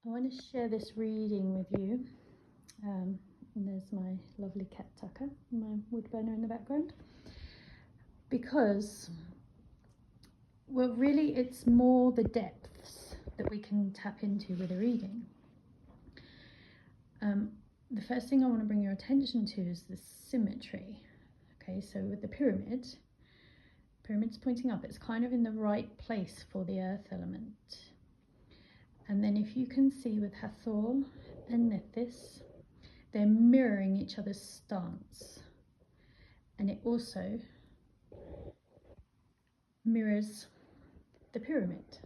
I want to share this reading with you. And there's my lovely cat Tucker, my wood burner in the background. Because, well, really it's more the depths that we can tap into with a reading. The first thing I want to bring your attention to is the symmetry. Okay, so with the pyramid's pointing up, it's kind of in the right place for the earth element. And then if you can see with Hathor and Nethys, they're mirroring each other's stance. And it also mirrors the pyramid.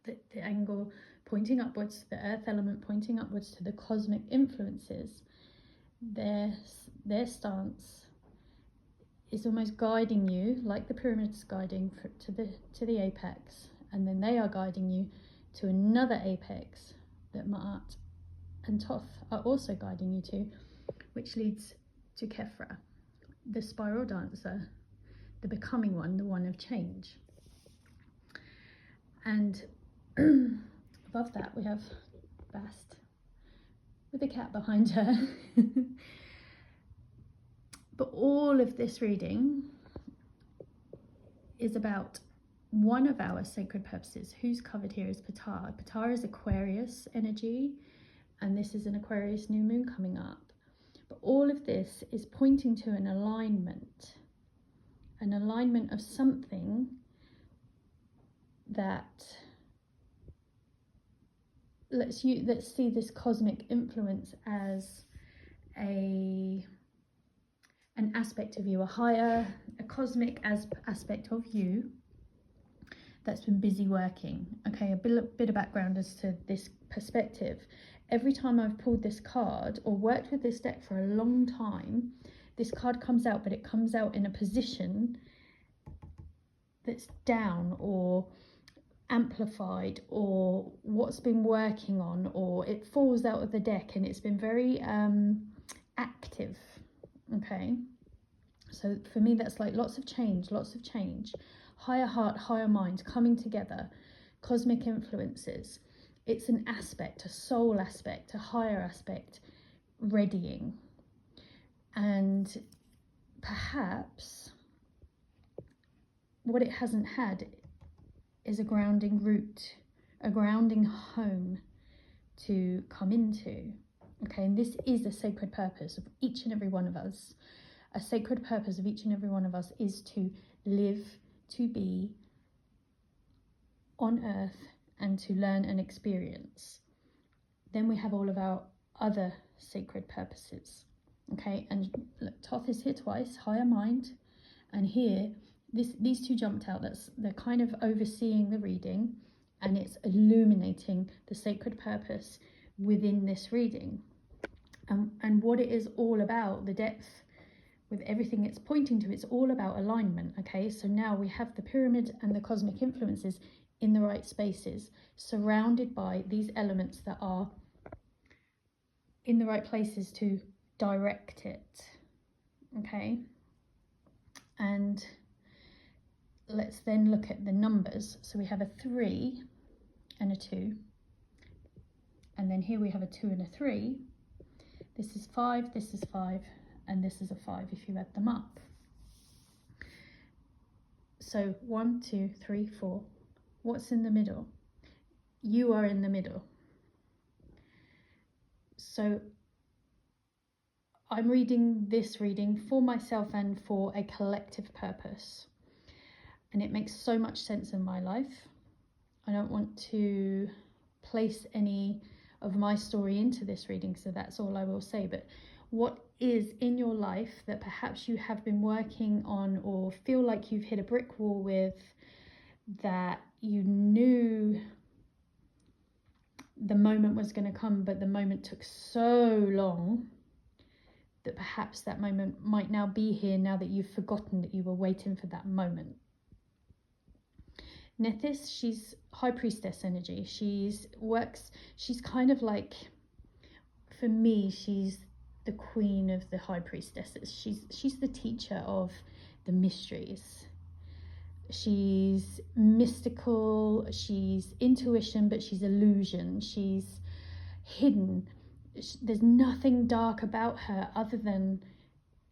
The angle pointing upwards, the earth element pointing upwards to the cosmic influences, their stance is almost guiding you, like the pyramid's guiding to the apex, and then they are guiding you to another apex that Ma'at and Thoth are also guiding you to, which leads to Kefra, the spiral dancer, the becoming one, the one of change. And above that we have Bast with the cat behind her. But all of this reading is about one of our sacred purposes. Who's covered here is Ptah. Ptah is Aquarius energy, and this is an Aquarius new moon coming up. But all of this is pointing to an alignment of something that let's see this cosmic influence as an aspect of you, a cosmic aspect of you that's been busy working. Okay, a bit of background as to this perspective. Every time I've pulled this card or worked with this deck for a long time, this card comes out, but it comes out in a position that's down or amplified, or what's been working on, or it falls out of the deck and it's been very active. Okay, so for me that's like lots of change, higher heart, higher mind coming together, cosmic influences. It's an aspect, a soul aspect, a higher aspect, readying. And perhaps what it hasn't had is a grounding root, a grounding home to come into. Okay, and this is a sacred purpose of each and every one of us. A sacred purpose of each and every one of us is to live, to be on earth, and to learn and experience. Then we have all of our other sacred purposes. Okay, and look, Thoth is here twice, higher mind, and here these two jumped out. They're kind of overseeing the reading, and it's illuminating the sacred purpose within this reading, and what it is all about, the depth with everything it's pointing to. It's all about alignment. Okay, so now we have the pyramid and the cosmic influences in the right spaces, surrounded by these elements that are in the right places to direct it. Okay, and let's then look at the numbers. So we have a 3 and a 2, and then here we have a 2 and a 3. This is 5, this is 5, and this is a 5 if you add them up. So 1, 2, 3, 4. What's in the middle? You are in the middle. So I'm reading this reading for myself and for a collective purpose. And it makes so much sense in my life. I don't want to place any of my story into this reading, so that's all I will say. But what is in your life that perhaps you have been working on or feel like you've hit a brick wall with, that you knew the moment was going to come, but the moment took so long that perhaps that moment might now be here, now that you've forgotten that you were waiting for that moment. Nethys, she's high priestess energy. She's kind of like, for me, she's the queen of the high priestesses. She's the teacher of the mysteries. she's mystical, she's intuition, but she's illusion, she's hidden. There's nothing dark about her other than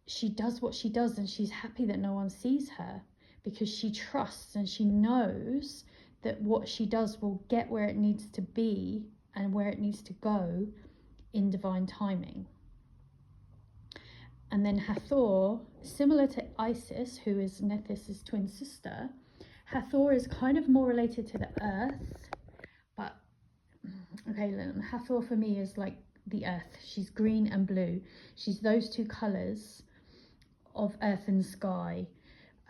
she does what she does, and she's happy that no one sees her, because she trusts and she knows that what she does will get where it needs to be and where it needs to go in divine timing. And then Hathor, similar to Isis, who is Nethys' twin sister, Hathor is kind of more related to the earth. But okay, Hathor for me is like the earth. She's green and blue. She's those two colours of earth and sky.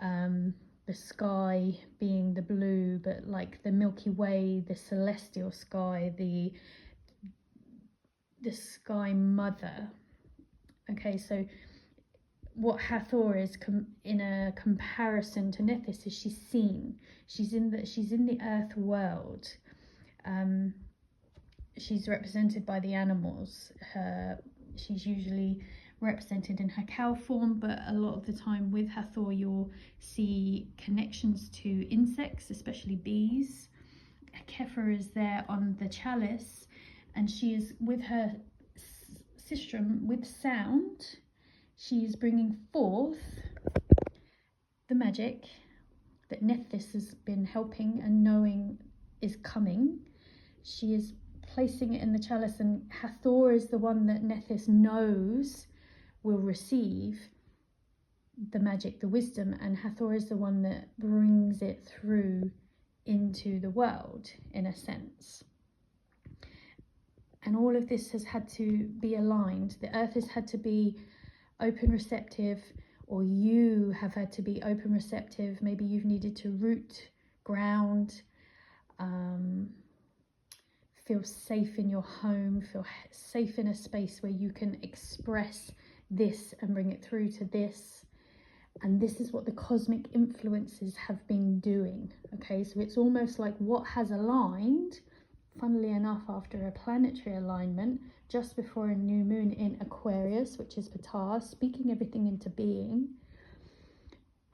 The sky being the blue, but like the Milky Way, the celestial sky, the sky mother. Okay, so what Hathor is in a comparison to Nethys is she's seen. She's in the earth world. She's represented by the animals. She's usually represented in her cow form, but a lot of the time with Hathor you'll see connections to insects, especially bees. Kepha is there on the chalice, and she is with her sistrum with sound. She is bringing forth the magic that Nethys has been helping and knowing is coming. She is placing it in the chalice, and Hathor is the one that Nethys knows will receive the magic, the wisdom, and Hathor is the one that brings it through into the world, in a sense. And all of this has had to be aligned. The earth has had to be open, receptive, or you have had to be open, receptive. Maybe you've needed to root, ground, feel safe in your home, feel safe in a space where you can express this and bring it through to this. And this is what the cosmic influences have been doing. Okay, so it's almost like what has aligned, funnily enough, after a planetary alignment, just before a new moon in Aquarius, which is Ptah, speaking everything into being.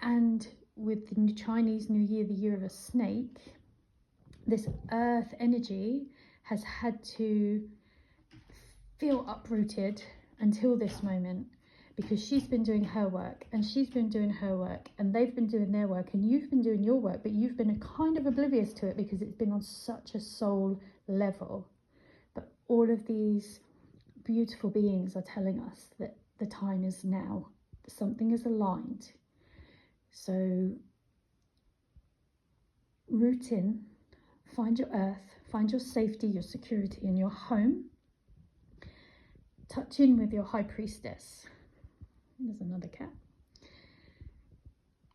And with the Chinese New Year, the year of a snake, this earth energy has had to feel uprooted until this moment, because she's been doing her work, and she's been doing her work, and they've been doing their work, and you've been doing your work, but you've been kind of oblivious to it because it's been on such a soul level. But all of these beautiful beings are telling us that the time is now, something is aligned. So root in, find your earth, find your safety, your security in your home. Touch in with your high priestess. There's another cat.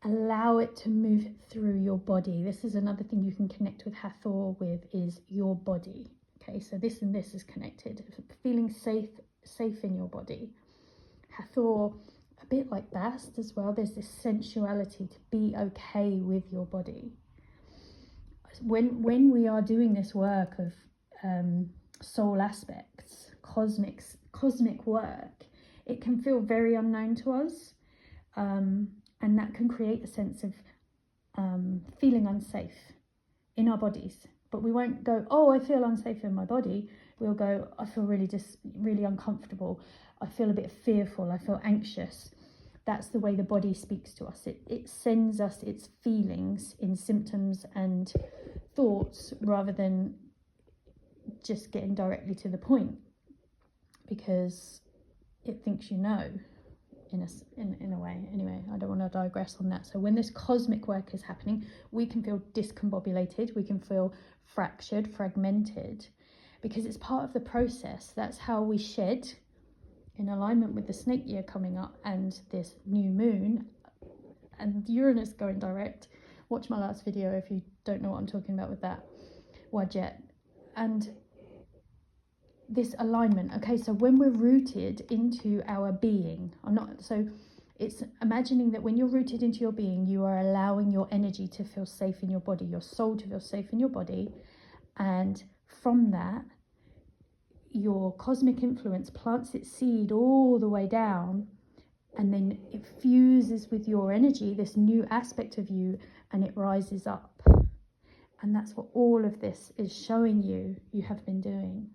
Allow it to move through your body. This is another thing you can connect with Hathor with, is your body. Okay, so this and this is connected. Feeling safe in your body. Hathor, a bit like Bast as well, there's this sensuality to be okay with your body. When we are doing this work of soul aspects, cosmic work, it can feel very unknown to us, and that can create a sense of feeling unsafe in our bodies. But we won't go, oh, I feel unsafe in my body. We'll go, I feel really uncomfortable. I feel a bit fearful. I feel anxious. That's the way the body speaks to us. It sends us its feelings in symptoms and thoughts, rather than just getting directly to the point, because it thinks you know, in a way. Anyway, I don't want to digress on that. So when this cosmic work is happening, we can feel discombobulated, we can feel fractured, fragmented, because it's part of the process. That's how we shed, in alignment with the snake year coming up and this new moon and Uranus going direct. Watch my last video if you don't know what I'm talking about with that, Wajet. And this alignment, okay, so when we're rooted into our being, it's imagining that when you're rooted into your being, you are allowing your energy to feel safe in your body, your soul to feel safe in your body, and from that, your cosmic influence plants its seed all the way down, and then it fuses with your energy, this new aspect of you, and it rises up. And that's what all of this is showing you have been doing.